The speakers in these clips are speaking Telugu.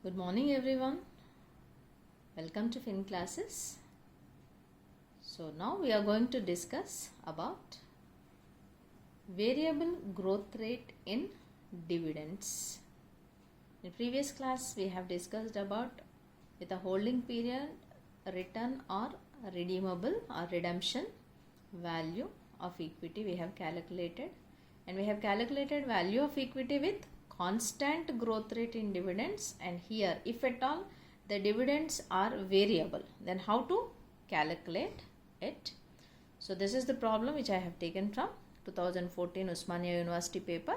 Good morning everyone. Welcome to Fin Classes. So now we are going to discuss about variable growth rate in dividends. In previous class we have discussed about with a holding period, return or redeemable or redemption value of equity we have calculated, and we have calculated value of equity with constant growth rate in dividends, and here if at all the dividends are variable, then how to calculate it. So this is the problem which I have taken from 2014 Osmania University paper,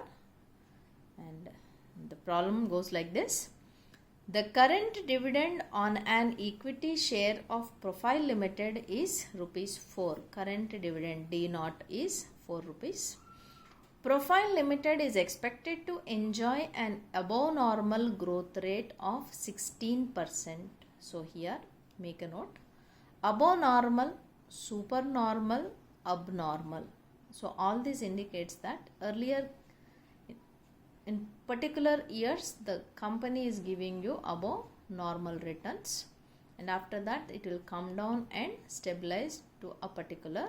and the problem goes like this. The current dividend on an equity share of Profile Limited is rupees 4. Current dividend D0 is 4 rupees. Profile Limited is expected to enjoy an above normal growth rate of 16%. So here make a note. Above normal, supernormal, abnormal. So all this indicates that earlier in particular years the company is giving you above normal returns, and after that it will come down and stabilize to a particular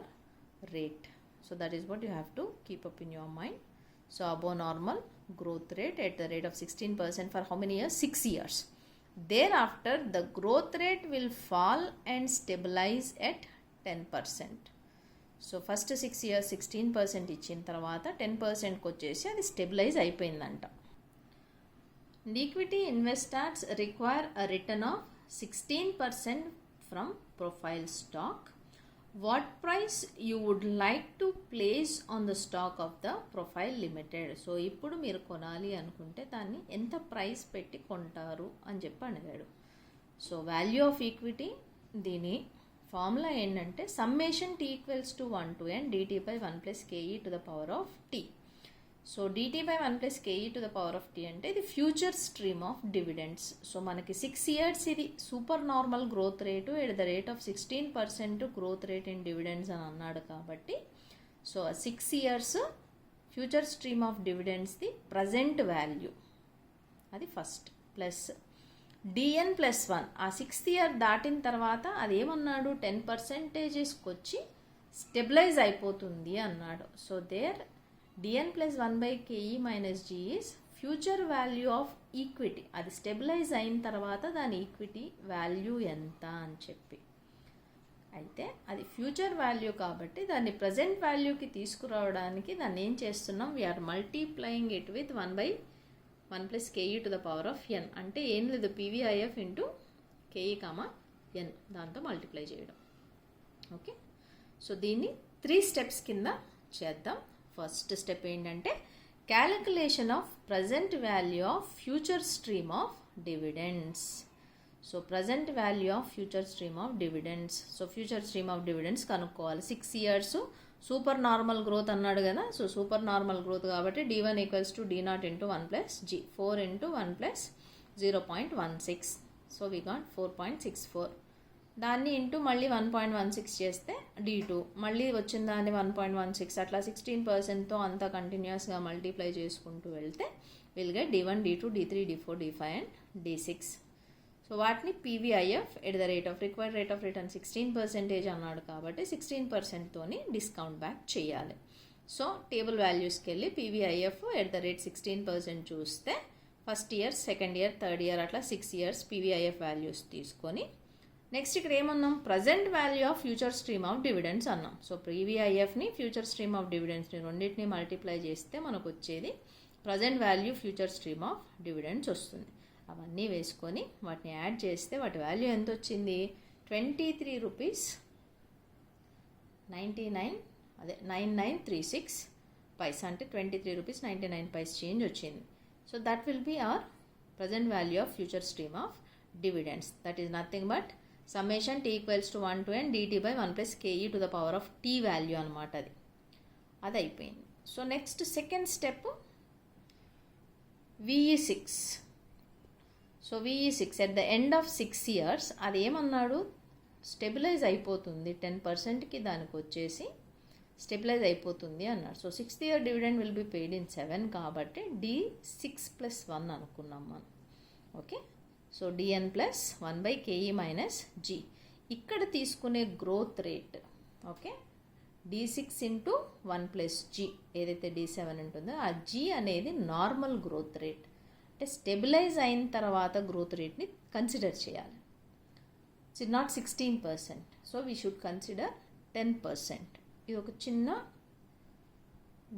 rate. So that is what you have to keep up in your mind. So above normal growth rate at the rate of 16% for how many years? 6 years. Thereafter the growth rate will fall and stabilize at 10%. So first 6 years 16% ఇచ్చిన తర్వాత 10%కి వచ్చేసి అది స్టెబిలైజ్ అయిపోయిందంట. Equity investors require a return of 16% from profile stock. What price you would like to place on the stock of the profile limited. So ఇప్పుడు మీరు కొనాలి అనుకుంటే దాన్ని ఎంత ప్రైస్ పెట్టి కొంటారు అని చెప్పి అడిగాడు. సో వాల్యూ ఆఫ్ ఈక్విటీ దీని ఫార్ములా ఏంటంటే summation T equals to 1 to n dt by 1 plus ke to the power of t. So dt by 1 plus ke to the power of t అంటే ఇది future stream of dividends. So మనకి 6 years ఇది super normal growth rate at the rate of 16% growth rate in dividends అని అన్నాడు కాబట్టి, so 6 years future stream of డివిడెండ్స్ది ప్రజెంట్ వాల్యూ అది ఫస్ట్, ప్లస్ డిఎన్ ప్లస్ 1 ఆ 6th year దాటిన తర్వాత అది ఏమన్నాడు 10% వచ్చి స్టెబిలైజ్ అయిపోతుంది అన్నాడు. So there DN plus 1/ke minus G is future value of equity. అది స్టెబిలైజ్ అయిన తర్వాత దాని ఈక్విటీ వాల్యూ ఎంత అని చెప్పి, అయితే అది ఫ్యూచర్ వాల్యూ కాబట్టి దాన్ని ప్రజెంట్ వాల్యూకి తీసుకురావడానికి దాన్ని ఏం చేస్తున్నాం, we're multiplying it with 1 plus ke to the power of n. అంటే ఏం లేదు, pvif ఇంటూ ke, n దాంతో మల్టిప్లై చేయడం. ఓకే, సో దీన్ని 3 steps కింద చేద్దాం. ఫస్ట్ స్టెప్ ఏంటంటే calculation of present value of future stream of dividends. So present value of future stream of dividends. So future stream of dividends కనుక్కోవాలి. 6 years సూపర్ నార్మల్ గ్రోత్ అన్నాడు కదా. సో సూపర్ నార్మల్ గ్రోత్ కాబట్టి d1 equals to d0 into 1 plus g, 4 into 1 plus 0.16. So we got 4.64. దాన్ని ఇంటూ మళ్ళీ 1.16 చేస్తే d2, మళ్ళీ వచ్చిన దాన్ని 1.16, అట్లా 16%తో అంతా కంటిన్యూస్గా మల్టిప్లై చేసుకుంటూ వెళ్తే will get d1, d2, d3, d4, d5 and d6. So వాటిని PVIF at the rate of required rate of return 16% అన్నాడు కాబట్టి 16%తోని డిస్కౌంట్ బ్యాక్ చేయాలి. సో టేబుల్ వాల్యూస్కి వెళ్ళి పీవీఐఎఫ్ ఎట్ ద రేట్ 16% చూస్తే first year, second year, third year అట్లా 6 years పీవీఐఎఫ్ వాల్యూస్ తీసుకొని నెక్స్ట్ ఇక్కడ ఏమన్నాం, present value of future stream of dividends అన్నాం. సో పీవీఐఎఫ్ని ఫ్యూచర్ స్ట్రీమ్ ఆఫ్ డివిడెండ్స్ని రెండింటిని మల్టిప్లై చేస్తే మనకు వచ్చేది present value future stream of dividends వస్తుంది. అవన్నీ వేసుకొని వాటిని యాడ్ చేస్తే వాటి వాల్యూ ఎంత వచ్చింది, 23 రూపీస్ 9936 పైసా, అంటే 23 రూపీస్ 99 పైస్ చేంజ్ వచ్చింది. So that will be our present value of future stream of dividends. That is nothing but summation T equals to 1 to n dt by 1 plus ke to the power of t value అనమాట. అది అయిపోయింది. So next second step VE6. So VE6 at the end of 6 years అది ఏమన్నాడు, స్టెబిలైజ్ అయిపోతుంది 10%కి, దానికి వచ్చేసి స్టెబిలైజ్ అయిపోతుంది అన్నాడు. So 6th year dividend will be paid in 7 కాబట్టి D6 + 1 అనుకున్నాం మనం. Okay, so dn plus 1/ke minus g. ఇక్కడ తీసుకునే growth rate okay d6 into 1 plus g ఏదైతే d7 ఉంటుందో ఆ g అనేది నార్మల్ గ్రోత్ రేట్, అంటే స్టెబిలైజ్ అయిన తర్వాత గ్రోత్ రేట్ని కన్సిడర్ చేయాలి. It's not 16%, so we should consider 10%. ఇది ఒక చిన్న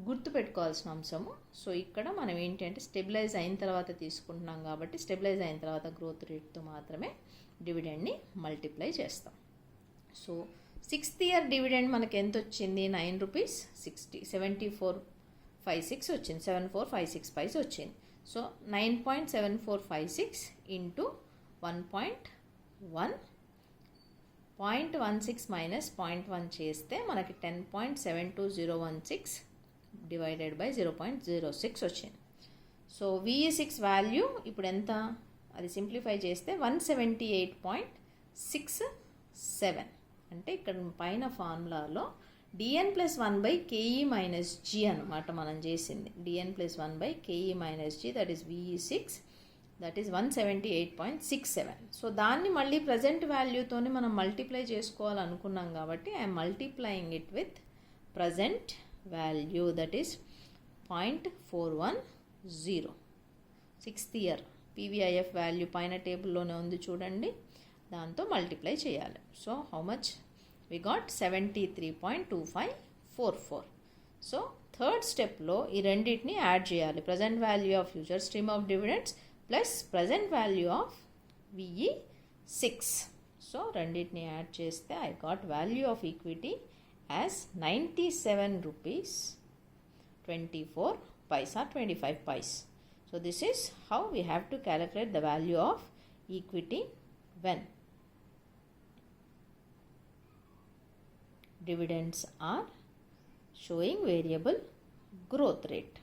గుర్తుపెట్టుకోవాల్సిన అంశము. సో ఇక్కడ మనం ఏంటి అంటే స్టెబిలైజ్ అయిన తర్వాత తీసుకుంటున్నాం కాబట్టి స్టెబిలైజ్ అయిన తర్వాత గ్రోత్ రేట్తో మాత్రమే డివిడెండ్ని మల్టిప్లై చేస్తాం. సో 6th ఇయర్ డివిడెండ్ మనకి ఎంత వచ్చింది? 9 రూపీస్ 7456 వచ్చింది, 7456 పైస్ వచ్చింది. సో 9.7456 ఇంటూ 1.1, 0.16 మైనస్ 0.1 చేస్తే మనకి 10.72016 డివైడెడ్ బై 0.06 వచ్చింది. సో VE6 వాల్యూ ఇప్పుడు ఎంత? అది సింప్లిఫై చేస్తే 178.67. అంటే ఇక్కడ పైన ఫార్ములాలో dn plus 1/ke minus g అనమాట మనం చేసింది. dn plus 1/ke minus g, that is VE6, that is 178.67. So దాన్ని మళ్ళీ ప్రజెంట్ వాల్యూతోనే మనం మల్టిప్లై చేసుకోవాలనుకున్నాం కాబట్టి I'm multiplying it with present value, that is 0.410. 6th year PVIF value పైన టేబుల్లోనే ఉంది చూడండి, దాంతో మల్టిప్లై చేయాలి. So how much we got? 73.2544. So third స్టెప్లో ఈ రెండింటిని యాడ్ చేయాలి. Present value of future stream of dividends plus present value of VE6. So రెండింటిని యాడ్ చేస్తే I got value of equity as 97 rupees 24 paisa 25 paise. So this is how we have to calculate the value of equity when dividends are showing variable growth rate.